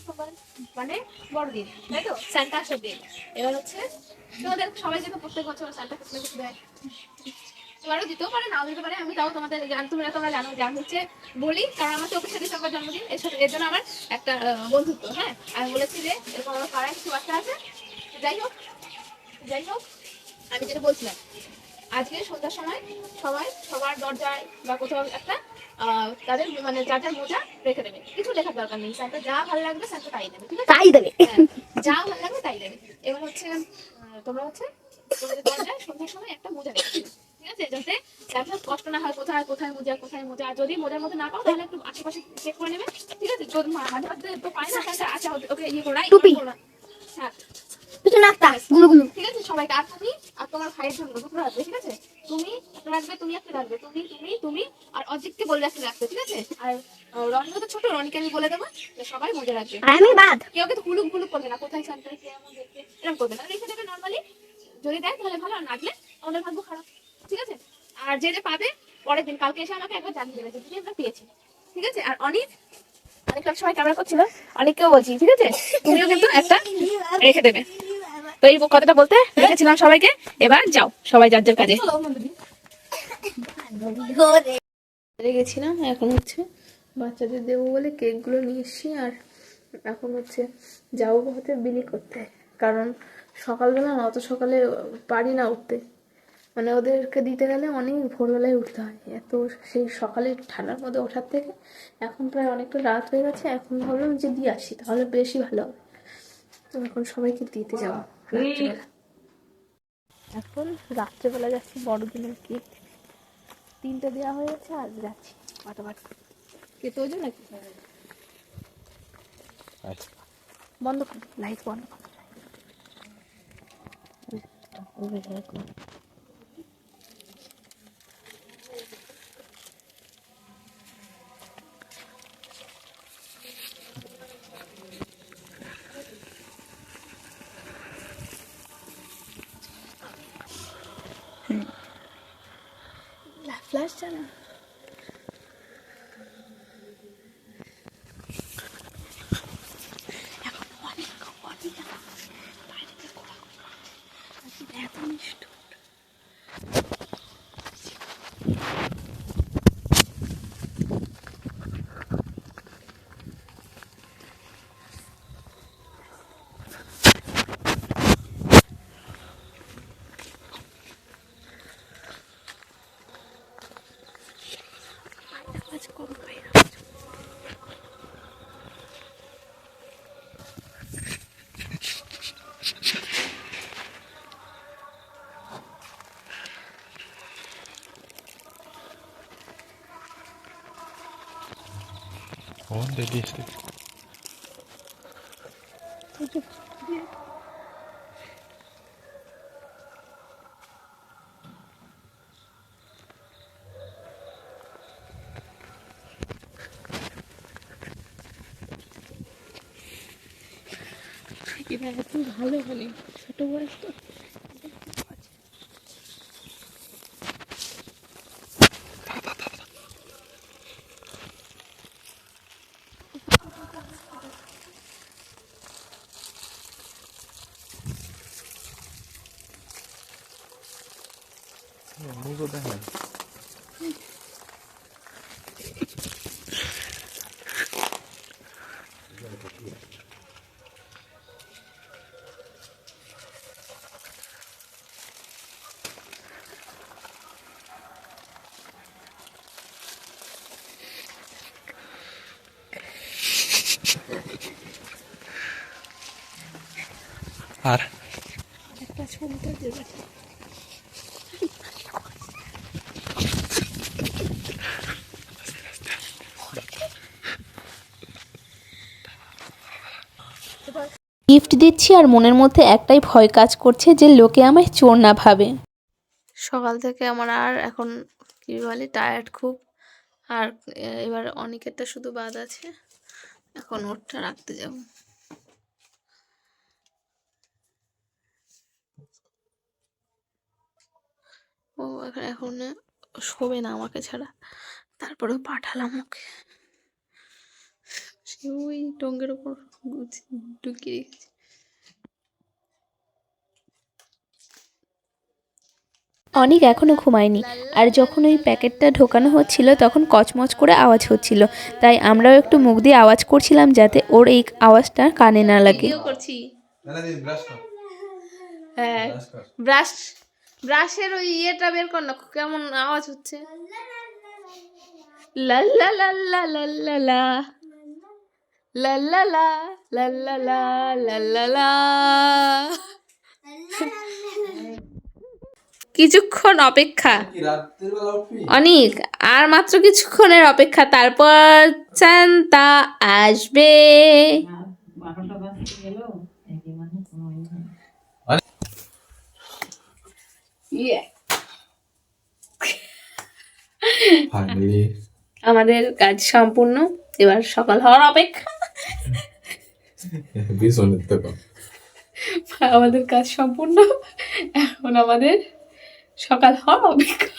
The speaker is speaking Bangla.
সোমবার মানে বড়দিন, তাই তো? স্যান্টা আসার দিন। এবার হচ্ছে তোমাদের সবাই যেন প্রত্যেক বছর স্যান্টা কিছু না কিছু দেয়, এবারও দিতেও পারে নাও দিতে পারে। আমি তাও তোমাদের তোমরা জানো যে আমি হচ্ছে বলি, কারণ আমার 24শে ডিসেম্বর জন্মদিন, এর জন্য আমার একটা বন্ধুত্ব। হ্যাঁ, আমি বলেছি যে এরকম আমার পাড়ায় কিছু বাচ্চা আছে। যাই হোক আমি যেটা বলছিলাম, আজকে সন্ধ্যার সময় সবাই সবার দরজায় বা কোথাও একটা তাদের মানে যার যার মোজা রেখে দেবে। কিছু লেখার দরকার নেই, স্যারটা যা ভালো লাগবে স্যারটা তাই দেবে, ঠিক আছে? তাই দেবে, যা ভালো লাগবে তাই দেবে। এবার হচ্ছে তোমরা হচ্ছে তোমাদের দরজায় সন্ধ্যার সময় একটা মোজা রেখে দেবে, ঠিক আছে? যাতে তারপর কষ্ট না হয় কোথায় কোথায় মোজা। আর যদি মোজার মধ্যে না পাও তাহলে একটু আশেপাশে চেক করে নেবে, ঠিক আছে? যদি মাঝে মাঝে তো পায় না তাহলে আচ্ছা ওকে ইয়ে করো, টুপি। হ্যাঁ, ঠিক আছে সবাইকে। আর তুমি আর তোমার ভাইয়ের জন্য দুটো রাখবে, ঠিক আছে? তুমি রাখবে, তুমি একটা রাখবে, তুমি আর অজিতকে বলবে একটা রাখবে, ঠিক আছে? আর রনিও তো ছোট, রনিকে আমি বলে দেবো যে সবাই মজা রাখবে। আমি বাদ, কেউ কিন্তু হুলুক বুলুক করবে না, কোথায় শান্তি কেমন দেখতে এরকম করবে না, রেখে দেবে নর্মালি। যদি দেয় তাহলে ভালো, আর নাচলে আমাদের ভাগ্য খারাপ, ঠিক আছে? আর যে যে পাবে পরের দিন কালকে এসে আমাকে একবার জানিয়ে দেবে যে তুমি আমরা পেয়েছি, ঠিক আছে? আর অনেক সময় ক্যামেরা করছিল, অনেককেও বলছি, ঠিক আছে? তুমিও কিন্তু একটা রেখে দেবে। তো এই কথাটা বলতে রেখেছিলাম সবাইকে। এবার যাও সবাই যার যার কাজে। গেছিলাম, এখন হচ্ছে বাচ্চাদের দেবো বলে কেকগুলো নিয়ে এসছি। আর এখন হচ্ছে যাবো হতে বিলি করতে, কারণ সকালবেলা না অত সকালে পারি না উঠতে, মানে ওদেরকে দিতে গেলে অনেক ভোরবেলায় উঠতে হয়। এত সেই সকালে ঠান্ডার মধ্যে ওঠার থেকে এখন প্রায় অনেকটা রাত হয়ে গেছে। এখন ভাবলাম যে দিয়ে আসি, তাহলে বেশি ভালো হবে। তো এখন সবাইকে দিতে যাবো রাত্রিবেলা। এখন রাত্রেবেলা যাচ্ছি বড়দিনের কেক, 3টে দেওয়া হয়ে গেছে, আর যাচ্ছি পাটাপাট। কে তোজো নাকি? বন্ধ কর, লাইট বন্ধ কর। ফ্ল্যাশ চালা। এত মিষ্টি কাজ করো ভাই। ¿Dónde dice? এরা এত ভালো, মানে ছোট বয়স তো। Mugo dejan. আর একটা ছবিটা দেবে। গিফট দিচ্ছি আর মনের মধ্যে একটাই ভয় কাজ করছে যে লোকে আমায় চোর না ভাবে। সকাল থেকে আমার আর এখন কি বলে টায়ার্ড খুব। আর এবার অনেকেরটা শুধু বাদ আছে, এখন ওরটা রাখতে যাব। ও এখন শোবে না আমাকে ছাড়া, তারপরেও পাঠালাম ওকে। ওই টঙ্গের ওপর ঢুকিয়ে রেখেছি। অনেক এখনও ঘুমায়নি, আর যখন ওই প্যাকেটটা ঢোকানো হচ্ছিল তখন কচমচ করে আওয়াজ হচ্ছিল, তাই আমরাও একটু মুখ দিয়ে আওয়াজ করছিলাম যাতে ওর এই আওয়াজটা কানে না লাগে। করছি হ্যাঁ, ব্রাশের ওই ইয়েটা বের কর না, কেমন আওয়াজ হচ্ছে। লাল্লা লাল্লা লাল্লা লা লাল্লা লা লাল্লা লা লাল্লা লা। কিছুক্ষণ অপেক্ষা অনেক, আর মাত্র কিছুক্ষণের অপেক্ষা, তারপর চান্তা আসবে। আমাদের কাজ সম্পূর্ণ, এবার সকাল হওয়ার অপেক্ষা। আমাদের কাজ সম্পূর্ণ, এখন আমাদের সকাল হওয়ার অপেক্ষা।